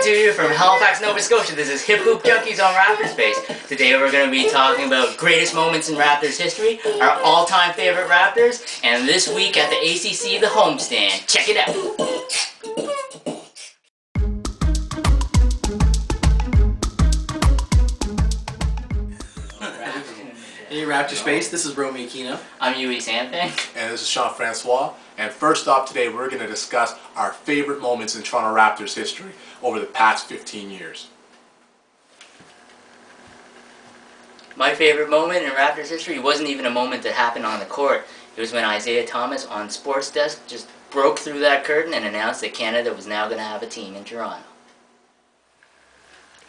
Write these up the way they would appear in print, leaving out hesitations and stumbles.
to you from Halifax, Nova Scotia. This is Hip Hoop Junkies on Raptors Space. Today we're going to be talking about greatest moments in Raptors history, our all-time favorite Raptors, and this week at the ACC, the homestand. Check it out. Hey Raptor Space, this is Romy Aquino. I'm Sampang. And this is Francois. And first off today, we're going to discuss our favorite moments in Toronto Raptors history over the past 15 years. My favorite moment in Raptors history wasn't even a moment that happened on the court. It was when Isaiah Thomas on Sports Desk just broke through that curtain and announced that Canada was now going to have a team in Toronto.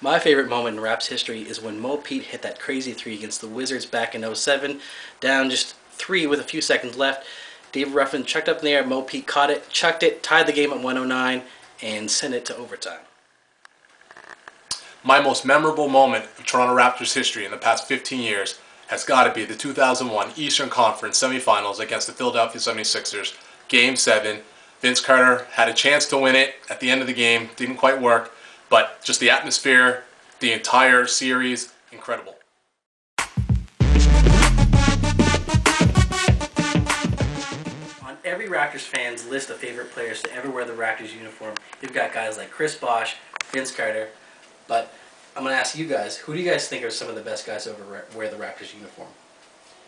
My favorite moment in Raps history is when Mo Pete hit that crazy three against the Wizards back in 07, down just 3 with a few seconds left. David Ruffin chucked up in the air, Mo Pete caught it, chucked it, tied the game at 109, and sent it to overtime. My most memorable moment of Toronto Raptors history in the past 15 years has got to be the 2001 Eastern Conference semifinals against the Philadelphia 76ers, Game 7. Vince Carter had a chance to win it at the end of the game, didn't quite work. But just the atmosphere, the entire series, incredible. On every Raptors fan's list of favorite players to ever wear the Raptors uniform, you've got guys like Chris Bosh, Vince Carter, but I'm going to ask you guys, who do you guys think are some of the best guys to ever wear the Raptors uniform?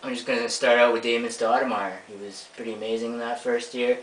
I'm just going to start out with Damon Stoudemire. He was pretty amazing in that first year.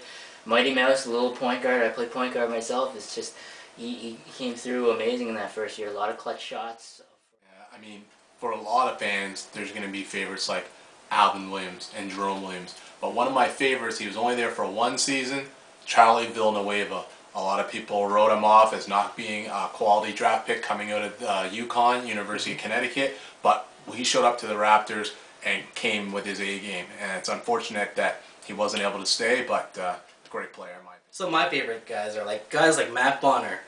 Mighty Mouse, a little point guard. I play point guard myself. It's just... He came through amazing in that first year. A lot of clutch shots. Yeah, I mean, for a lot of fans, there's going to be favorites like Alvin Williams and Jerome Williams. But one of my favorites, he was only there for 1 season, Charlie Villanueva. A lot of people wrote him off as not being a quality draft pick coming out of UConn, University of Connecticut. But he showed up to the Raptors and came with his A game. And it's unfortunate that he wasn't able to stay, but a great player in my opinion. So my favorite guys are guys like Matt Bonner,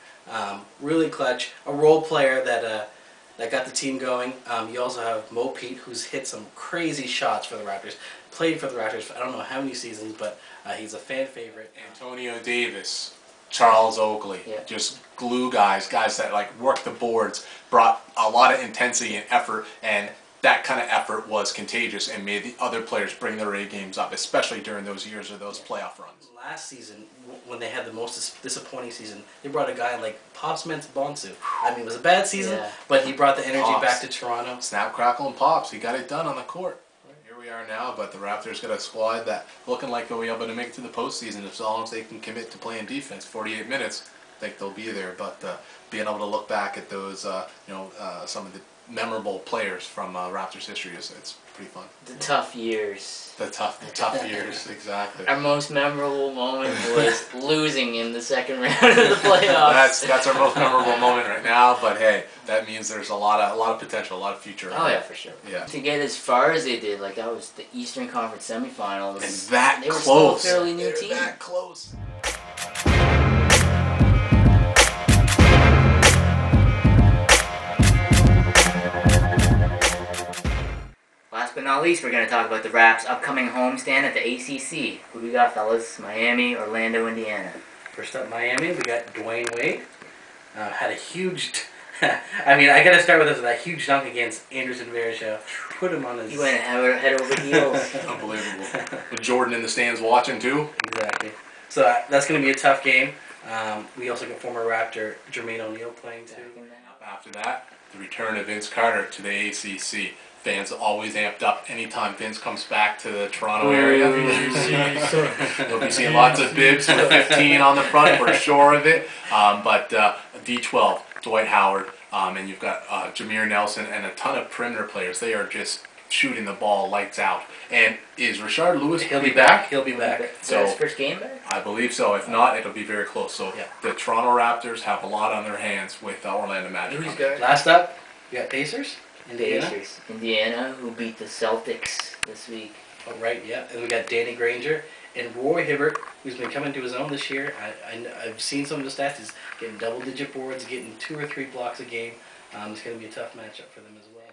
really clutch, a role player that got the team going. You also have Mo Pete, who's hit some crazy shots for the Raptors, played for the Raptors for I don't know how many seasons, but he's a fan favorite. Antonio Davis, Charles Oakley, just glue guys that worked the boards, brought a lot of intensity and effort, and that kind of effort was contagious and made the other players bring their A games up, especially during those years of those playoff runs. Last season, when they had the most disappointing season, they brought a guy like Pops Mensah-Bonsu. I mean, it was a bad season, but he brought the energy back to Toronto. Snap, crackle, and pops. He got it done on the court. Here we are now, but the Raptors got a squad that looking like they'll be able to make it to the postseason as long as they can commit to playing defense. 48 minutes, I think they'll be there. But being able to look back at those, some of the memorable players from Raptors history, it's pretty fun. The tough years. The tough years, exactly. Our most memorable moment was losing in the second round of the playoffs. That's our most memorable moment right now. But hey, that means there's a lot of potential, a lot of future. Oh yeah, for sure. Yeah. To get as far as they did, that was the Eastern Conference semifinals. And that they close. They were still a fairly new team. That close. Last but not least, we're going to talk about the Raps' upcoming homestand at the ACC. Who do we got, fellas? Miami, Orlando, Indiana. First up, Miami, we got Dwayne Wade. Had a huge... I mean, I got to start with this. That huge dunk against Anderson Varejao. Put him on his... He went head over heels. Unbelievable. With Jordan in the stands watching, too. Exactly. So that's going to be a tough game. We also got former Raptor Jermaine O'Neal playing, too. After that, the return of Vince Carter to the ACC. Fans always amped up anytime Vince comes back to the Toronto area. You'll be seeing lots of bibs with 15 on the front, for sure of it. But D12, Dwight Howard, and you've got Jameer Nelson and a ton of perimeter players. They are just shooting the ball lights out. And is Rashard Lewis? He'll be back. He'll be back. So his first game back? I believe so. If not, it'll be very close. So the Toronto Raptors have a lot on their hands with Orlando Magic. Last up, you got Pacers. Indiana, who beat the Celtics this week. Oh, right, yeah. And we got Danny Granger and Roy Hibbert, who's been coming to his own this year. I've seen some of the stats. He's getting double-digit boards, getting 2 or 3 blocks a game. It's going to be a tough matchup for them as well.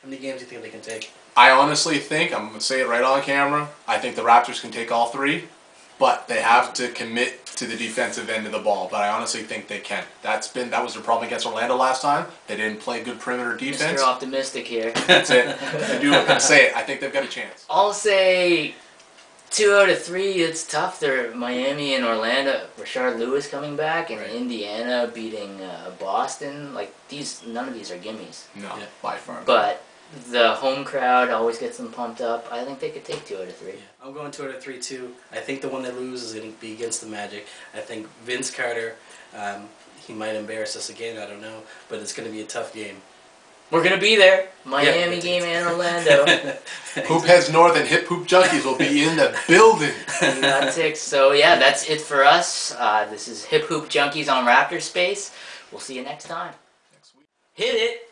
How many games do you think they can take? I honestly think, I'm going to say it right on camera, I think the Raptors can take all 3, but they have to commit to the defensive end of the ball, but I honestly think they can. That was their problem against Orlando last time. They didn't play good perimeter defense. Mr. Optimistic here. That's it. I do what I say it. I think they've got a chance. I'll say 2 out of 3. It's tough. They're Miami and Orlando. Rashard Lewis coming back, and Indiana beating Boston. Like none of these are gimmies. No, by far. But the home crowd always gets them pumped up. I think they could take 2 out of 3. Yeah, I'm going 2 out of 3 too. I think the one they lose is going to be against the Magic. I think Vince Carter, he might embarrass us again. I don't know, but it's going to be a tough game. We're gonna be there. Miami game and Orlando. Hoop Heads North and Hip Hoop Junkies will be in the building. We got ticks. So yeah, that's it for us. This is Hip Hoop Junkies on Raptor Space. We'll see you next time. Next week. Hit it.